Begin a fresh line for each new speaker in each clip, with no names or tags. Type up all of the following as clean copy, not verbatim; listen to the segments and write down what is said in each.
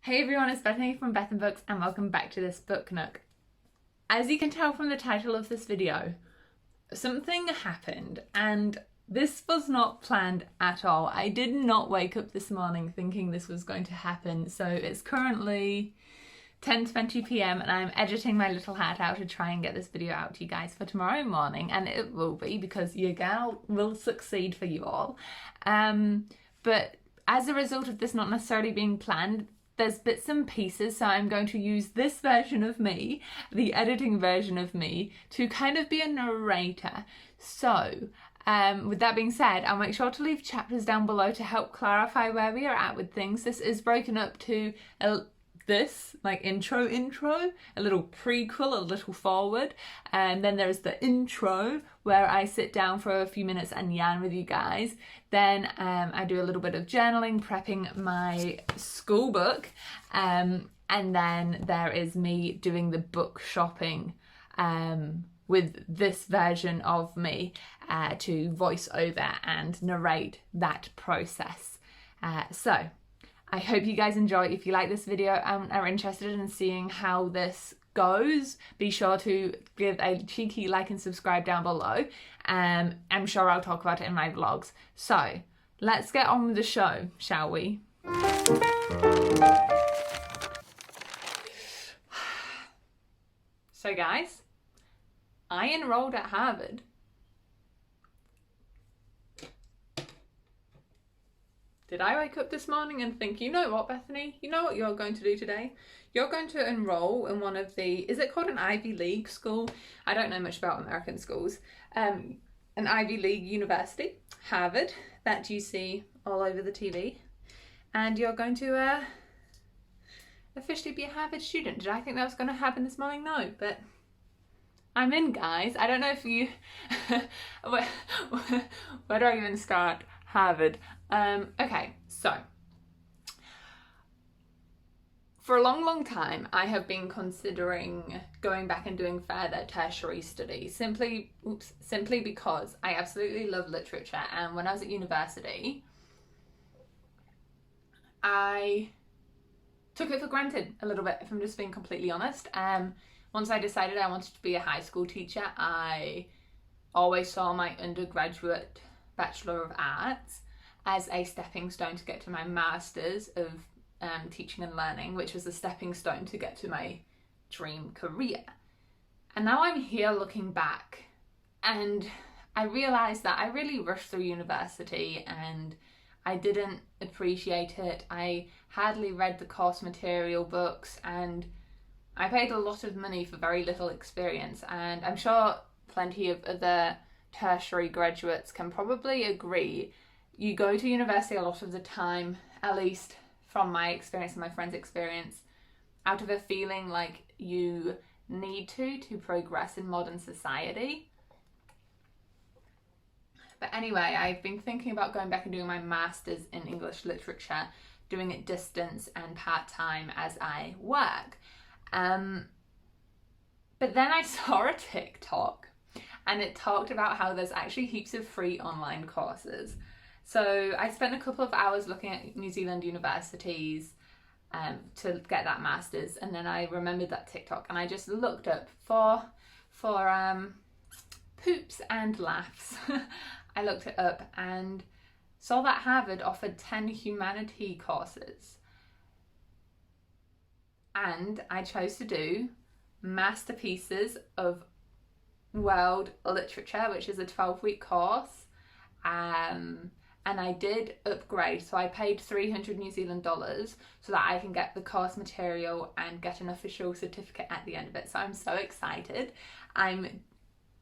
Hey everyone, it's Bethany from Beth and Books and welcome back to this book nook. As you can tell from the title of this video, something happened and this was not planned at all. I did not wake up this morning thinking this was going to happen. So it's currently 10:20 p.m. and I'm editing my little hat out to try and get this video out to you guys for tomorrow morning, and it will be because your gal will succeed for you all. But as a result of this not necessarily being planned, there's bits and pieces, so I'm going to use this version of me, the editing version of me, to kind of be a narrator. So, with that being said, I'll make sure to leave chapters down below to help clarify where we are at with things. This is broken up to intro, a little prequel, a little forward, and then there's the intro where I sit down for a few minutes and yarn with you guys. Then I do a little bit of journaling, prepping my school book, and then there is me doing the book shopping with this version of me to voice over and narrate that process. So I hope you guys enjoy. If you like this video and are interested in seeing how this goes, be sure to give a cheeky like and subscribe down below. I'm sure I'll talk about it in my vlogs. So let's get on with the show, shall we? So guys, I enrolled at Harvard. Did I wake up this morning and think, you know what, Bethany? You know what you're going to do today? You're going to enroll in one of the, is it called an Ivy League school? I don't know much about American schools. An Ivy League university, Harvard, that you see all over the TV. And you're going to officially be a Harvard student. Did I think that was going to happen this morning? No, but I'm in, guys. I don't know if you, where do I even start? Harvard. Okay, so for a long time I have been considering going back and doing further tertiary studies simply because I absolutely love literature, and when I was at university I took it for granted a little bit, if I'm just being completely honest. Once I decided I wanted to be a high school teacher, I always saw my undergraduate Bachelor of Arts as a stepping stone to get to my Masters of Teaching and Learning, which was a stepping stone to get to my dream career. And now I'm here looking back and I realised that I really rushed through university and I didn't appreciate it. I hardly read the course material books and I paid a lot of money for very little experience, and I'm sure plenty of other tertiary graduates can probably agree. You go to university a lot of the time, at least from my experience and my friends' experience, out of a feeling like you need to progress in modern society. But anyway, I've been thinking about going back and doing my Masters in English Literature, doing it distance and part-time as I work. But then I saw a TikTok and it talked about how there's actually heaps of free online courses. So I spent a couple of hours looking at New Zealand universities to get that Masters, and then I remembered that TikTok and I just looked up for poops and laughs. I looked it up and saw that Harvard offered 10 humanity courses. And I chose to do Masterpieces of World Literature, which is a 12-week course, and I did upgrade, so I paid 300 New Zealand dollars so that I can get the course material and get an official certificate at the end of it. So I'm so excited. I'm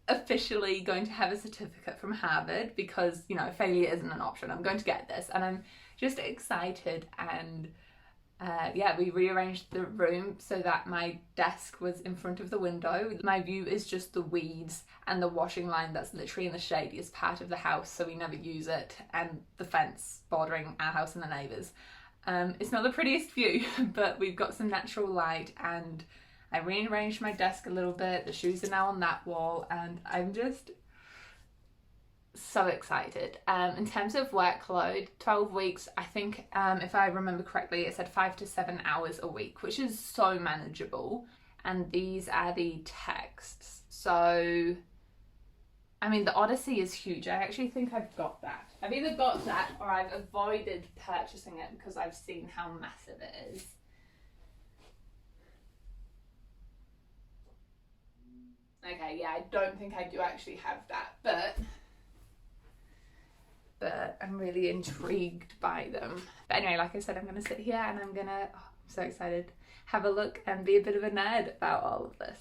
officially going to have a certificate from Harvard because, you know, failure isn't an option. I'm going to get this and I'm just excited. And yeah, we rearranged the room so that my desk was in front of the window. My view is just the weeds and the washing line that's literally in the shadiest part of the house, so we never use it, and the fence bordering our house and the neighbours. It's not the prettiest view, but we've got some natural light, and I rearranged my desk a little bit. The shoes are now on that wall, and I'm just so excited. In terms of workload, 12 weeks, I think if I remember correctly, it said 5 to 7 hours a week, which is so manageable. And these are the texts. So, I mean, the Odyssey is huge. I actually think I've got that. I've either got that or I've avoided purchasing it because I've seen how massive it is. Okay, yeah, I don't think I do actually have that, but I'm really intrigued by them. But anyway, like I said, I'm going to sit here and I'm going to, I'm so excited, have a look and be a bit of a nerd about all of this.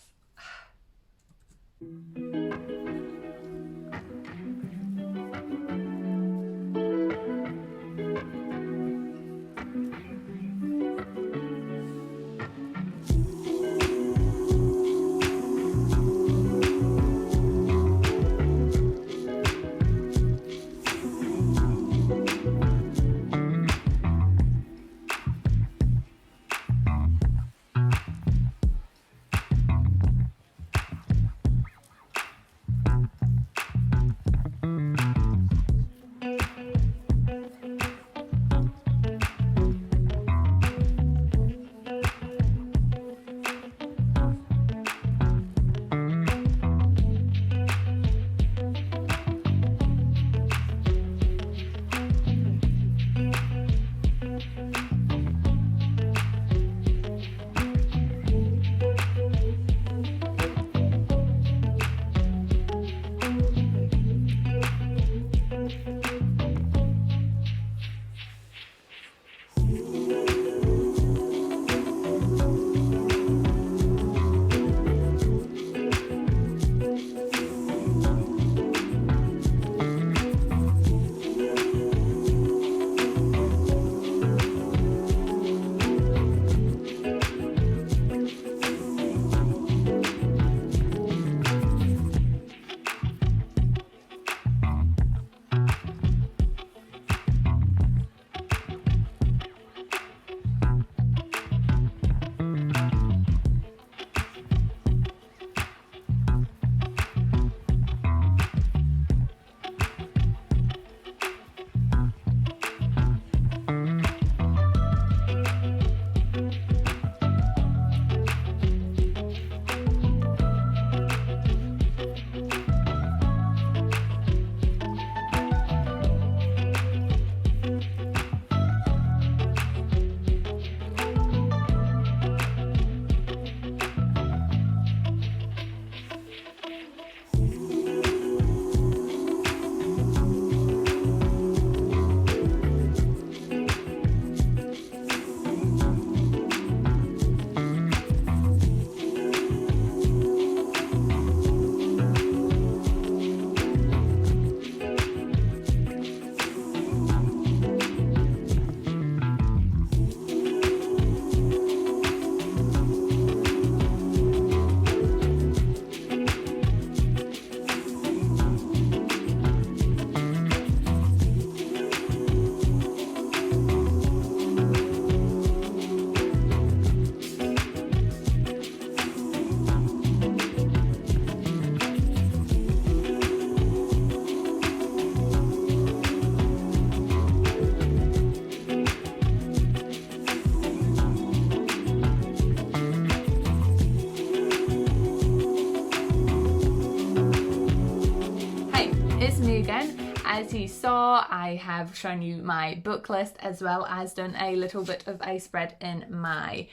As you saw, I have shown you my book list as well as done a little bit of a spread in my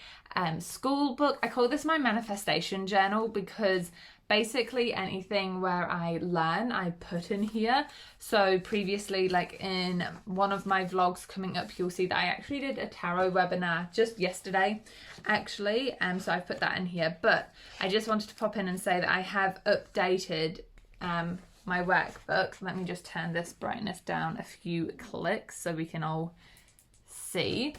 school book. I call this my manifestation journal because basically anything where I learn, I put in here. So previously, like in one of my vlogs coming up, you'll see that I actually did a tarot webinar just yesterday, actually. So I've put that in here, but I just wanted to pop in and say that I have updated my workbook. Let me just turn this brightness down a few clicks so we can all see.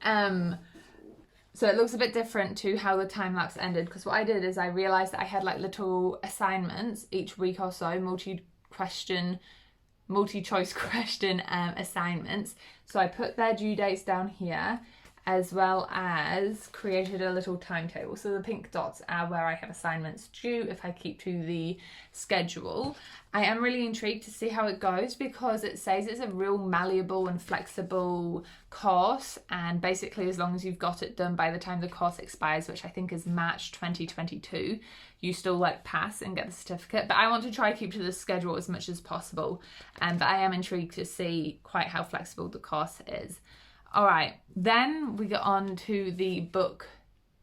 So it looks a bit different to how the time lapse ended, because what I did is I realized that I had like little assignments each week or so, multi-choice question assignments. So I put their due dates down here, as well as created a little timetable. So the pink dots are where I have assignments due if I keep to the schedule. I am really intrigued to see how it goes because it says it's a real malleable and flexible course, and basically as long as you've got it done by the time the course expires, which I think is March 2022, you still like pass and get the certificate. But I want to try keep to the schedule as much as possible, but I am intrigued to see quite how flexible the course is. All right, then we get on to the book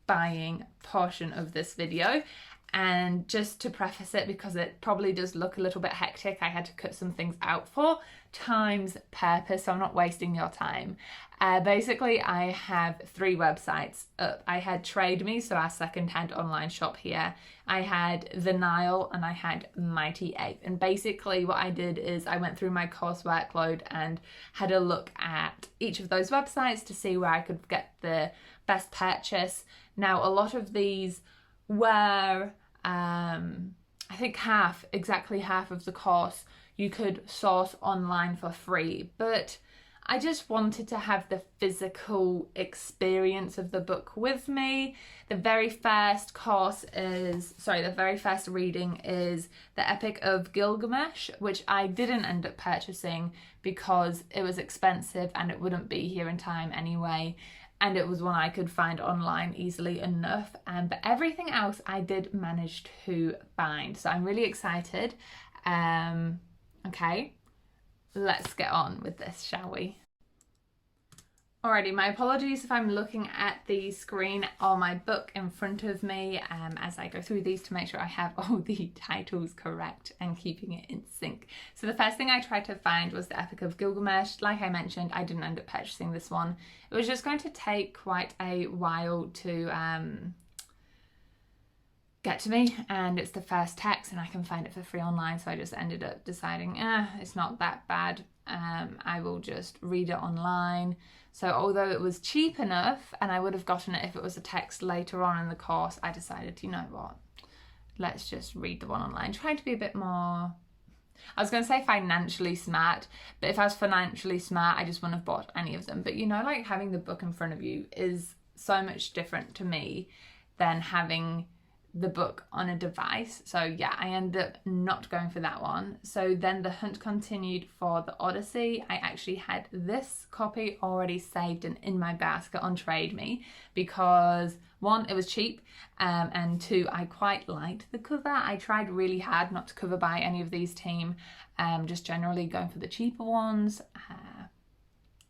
buying portion of this video. And just to preface it, because it probably does look a little bit hectic, I had to cut some things out for time's purpose, so I'm not wasting your time. Basically, I have 3 websites up. I had Trade Me, so our second-hand online shop here. I had The Nile, and I had Mighty Ape. And basically what I did is I went through my course workload and had a look at each of those websites to see where I could get the best purchase. Now, a lot of these were, I think exactly half of the course you could source online for free, but I just wanted to have the physical experience of the book with me. The very first reading is The Epic of Gilgamesh, which I didn't end up purchasing because it was expensive and it wouldn't be here in time anyway. And it was one I could find online easily enough. But everything else I did manage to find. So I'm really excited. Okay, let's get on with this, shall we? Alrighty, my apologies if I'm looking at the screen or my book in front of me as I go through these to make sure I have all the titles correct and keeping it in sync. So the first thing I tried to find was The Epic of Gilgamesh. Like I mentioned, I didn't end up purchasing this one. It was just going to take quite a while to get to me, and it's the first text and I can find it for free online, so I just ended up deciding it's not that bad. I will just read it online. So although it was cheap enough and I would have gotten it if it was a text later on in the course, I decided, you know what, let's just read the one online. Trying to be a bit more, I was going to say financially smart, but if I was financially smart, I just wouldn't have bought any of them. But you know, like having the book in front of you is so much different to me than having the book on a device. So yeah, I ended up not going for that one. So then the hunt continued for the Odyssey. I actually had this copy already saved and in my basket on Trade Me because 1, it was cheap, and 2, I quite liked the cover. I tried really hard not to cover buy any of these team, just generally going for the cheaper ones,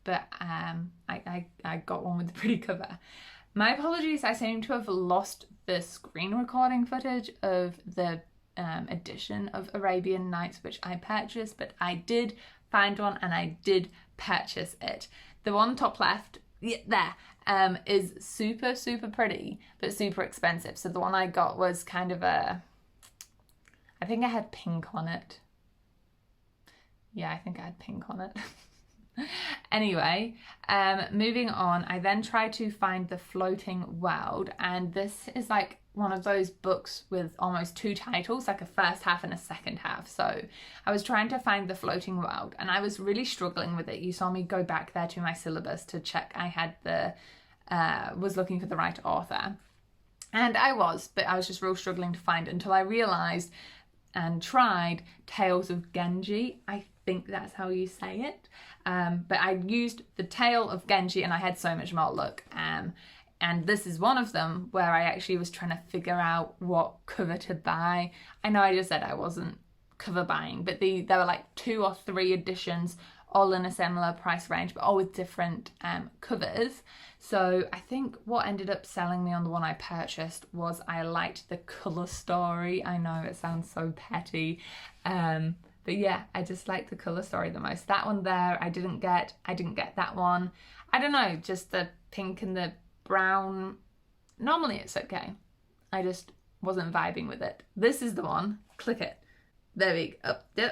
but I got one with a pretty cover. My apologies, I seem to have lost the screen recording footage of the edition of Arabian Nights which I purchased, but I did find one and I did purchase it. The one top left, there, is super, super pretty, but super expensive. So the one I got was kind of I think I had pink on it. Yeah, I think I had pink on it. Anyway, moving on, I then tried to find The Floating World, and this is like one of those books with almost 2 titles, like a first half and a second half. So I was trying to find The Floating World and I was really struggling with it. You saw me go back there to my syllabus to check I had was looking for the right author, and I was, but I was just real struggling to find it until I realised and tried Tales of Genji. I think that's how you say it. But I used the Tale of Genji and I had so much more luck. And this is one of them where I actually was trying to figure out what cover to buy. I know I just said I wasn't cover buying, but there were like 2 or 3 editions, all in a similar price range, but all with different covers. So I think what ended up selling me on the one I purchased was I liked the colour story. I know it sounds so petty, but yeah, I just like the colour story the most. That one there, I didn't get that one. I don't know, just the pink and the brown. Normally it's okay. I just wasn't vibing with it. This is the one. Click it. There we go.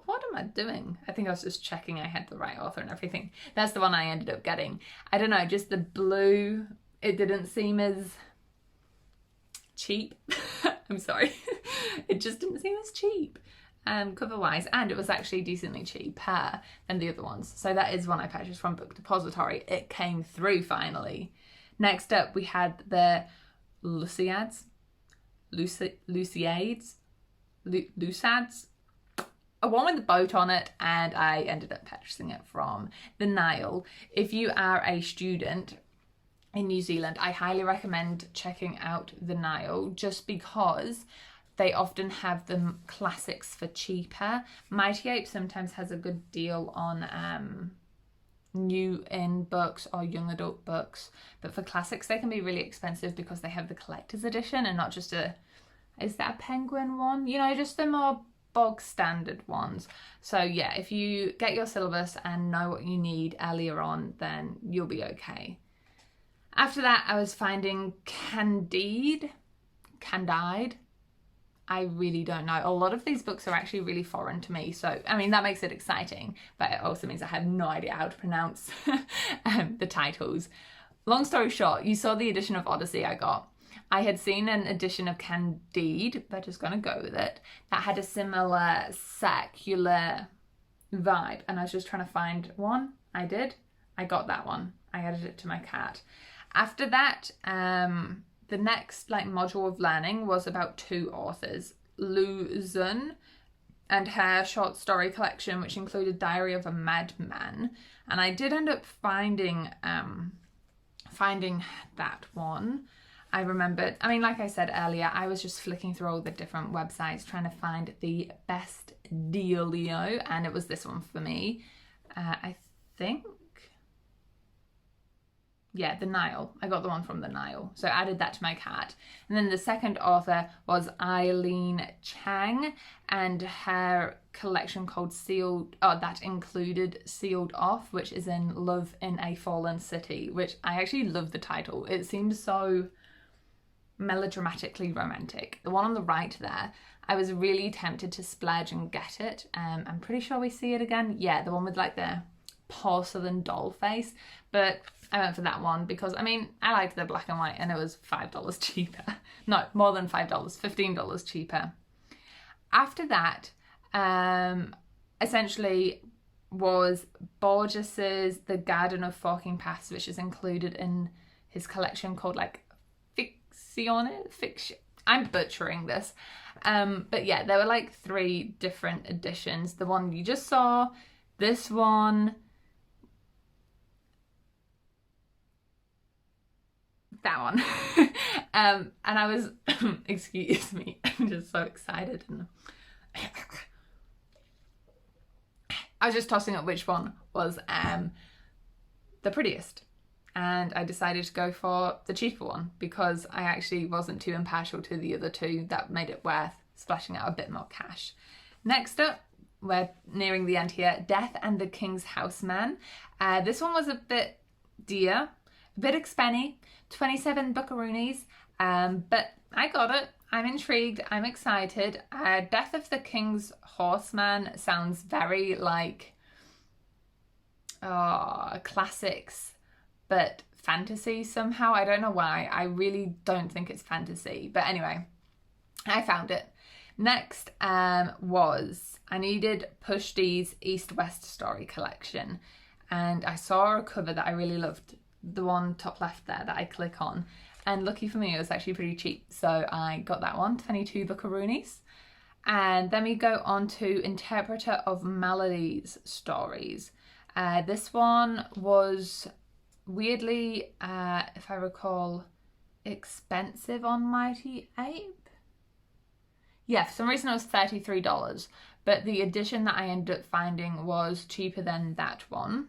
What am I doing? I think I was just checking I had the right author and everything. That's the one I ended up getting. I don't know, just the blue, it didn't seem as cheap. I'm sorry. It just didn't seem as cheap. cover wise, and it was actually decently cheaper than the other ones. So that is one I purchased from Book Depository. It came through finally. Next up we had the Lusadies, a one with the boat on it, and I ended up purchasing it from the Nile. If you are a student in New Zealand, I highly recommend checking out the Nile, just because they often have the classics for cheaper. Mighty Ape sometimes has a good deal on new in books or young adult books, but for classics they can be really expensive because they have the collector's edition and not just is that a penguin one? You know, just the more bog standard ones. So yeah, if you get your syllabus and know what you need earlier on, then you'll be okay. After that, I was finding Candide. I really don't know. A lot of these books are actually really foreign to me. So, I mean, that makes it exciting, but it also means I have no idea how to pronounce the titles. Long story short, you saw the edition of Odyssey I got. I had seen an edition of Candide, but just going to go with it, that had a similar secular vibe. And I was just trying to find one. I did. I got that one. I added it to my cart. After that, the next module of learning was about two authors, Luzon and her short story collection, which included Diary of a Madman. And I did end up finding that one. I remembered, I mean, like I said earlier, I was just flicking through all the different websites trying to find the best dealio, and it was this one for me. I think, yeah, the Nile. I got the one from the Nile. So I added that to my cart. And then the second author was Eileen Chang and her collection called that included Sealed Off, which is in Love in a Fallen City, which I actually love the title. It seems so melodramatically romantic. The one on the right there, I was really tempted to splurge and get it. I'm pretty sure we see it again. Yeah, the one with like the porcelain doll face, but I went for that one because, I mean, I liked the black and white and it was $5 cheaper. No, more than $5, $15 cheaper. After that, essentially was Borges's The Garden of Forking Paths, which is included in his collection called Fiction. I'm butchering this. But yeah, there were like 3 different editions. The one you just saw, this one, that one. And I was, excuse me, I'm just so excited. And I was just tossing up which one was the prettiest. And I decided to go for the cheaper one because I actually wasn't too impartial to the other 2. That made it worth splashing out a bit more cash. Next up, we're nearing the end here, Death and the King's Houseman. This one was a bit dear, a bit expenny, 27 buckaroonies, but I got it. I'm intrigued, I'm excited. Death of the King's Horseman sounds very like classics, but fantasy somehow. I don't know why. I really don't think it's fantasy. But anyway, I found it. Next was, I needed Pushti's East-West Story collection. And I saw a cover that I really loved. The one top left there that I click on. And lucky for me, it was actually pretty cheap. So I got that one, 22 buckaroonies. And then we go on to Interpreter of Maladies stories. This one was weirdly, if I recall, expensive on Mighty Ape. Yeah, for some reason it was $33, but the edition that I ended up finding was cheaper than that one.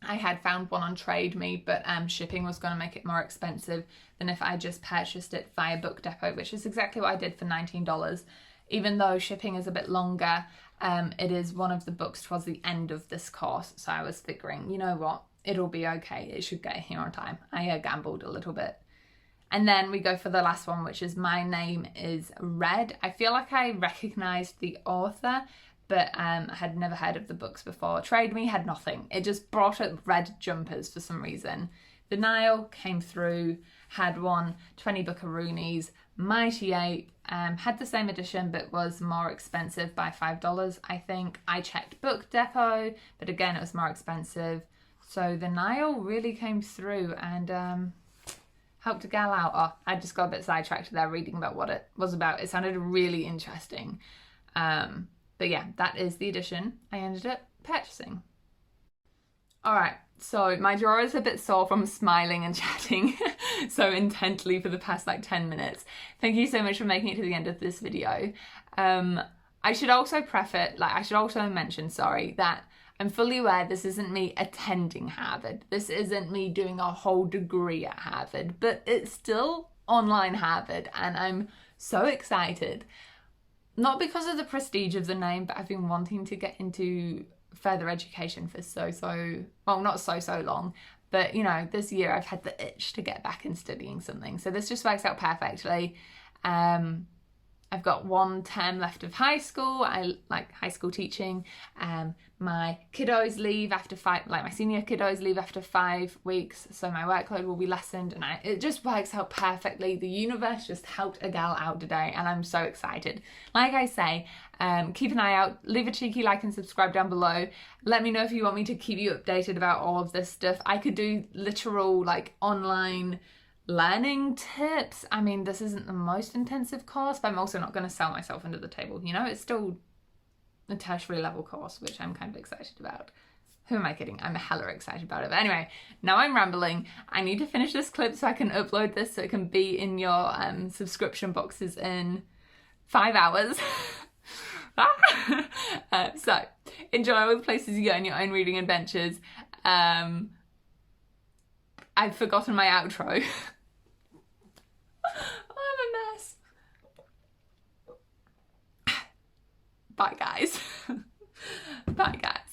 I had found one on Trade Me, but shipping was going to make it more expensive than if I just purchased it via Book Depot, which is exactly what I did for $19. Even though shipping is a bit longer, it is one of the books towards the end of this course, so I was figuring, you know what, it'll be okay, it should get here on time. I gambled a little bit. And then we go for the last one, which is My Name is Red. I feel like I recognised the author, but I had never heard of the books before. Trade Me had nothing. It just brought up red jumpers for some reason. the Nile came through, had won 20 buckaroonies. Mighty Ape had the same edition but was more expensive by $5, I think. I checked Book Depot, but again it was more expensive. So the Nile really came through and helped a gal out. Oh, I just got a bit sidetracked there reading about what it was about. It sounded really interesting. But yeah, that is the edition I ended up purchasing. Alright, so my jaw is a bit sore from smiling and chatting so intently for the past like 10 minutes. Thank you so much for making it to the end of this video. I should also mention, that I'm fully aware this isn't me attending Harvard. This isn't me doing a whole degree at Harvard, but it's still online Harvard and I'm so excited. Not because of the prestige of the name, but I've been wanting to get into further education for not so long, but you know, this year I've had the itch to get back and studying something. So this just works out perfectly. I've got 1 term left of high school. I like high school teaching. My kiddos leave after my senior kiddos leave after 5 weeks, so my workload will be lessened, and it just works out perfectly. The universe just helped a gal out today, and I'm so excited. Like I say, keep an eye out, leave a cheeky like and subscribe down below. Let me know if you want me to keep you updated about all of this stuff. I could do literal like online learning tips. I mean, this isn't the most intensive course, but I'm also not going to sell myself under the table. You know, it's still a tertiary level course, which I'm kind of excited about. Who am I kidding? I'm hella excited about it. But anyway, now I'm rambling. I need to finish this clip so I can upload this so it can be in your subscription boxes in 5 hours. So enjoy all the places you go in your own reading adventures. I've forgotten my outro. I'm a mess. Bye guys. Bye guys.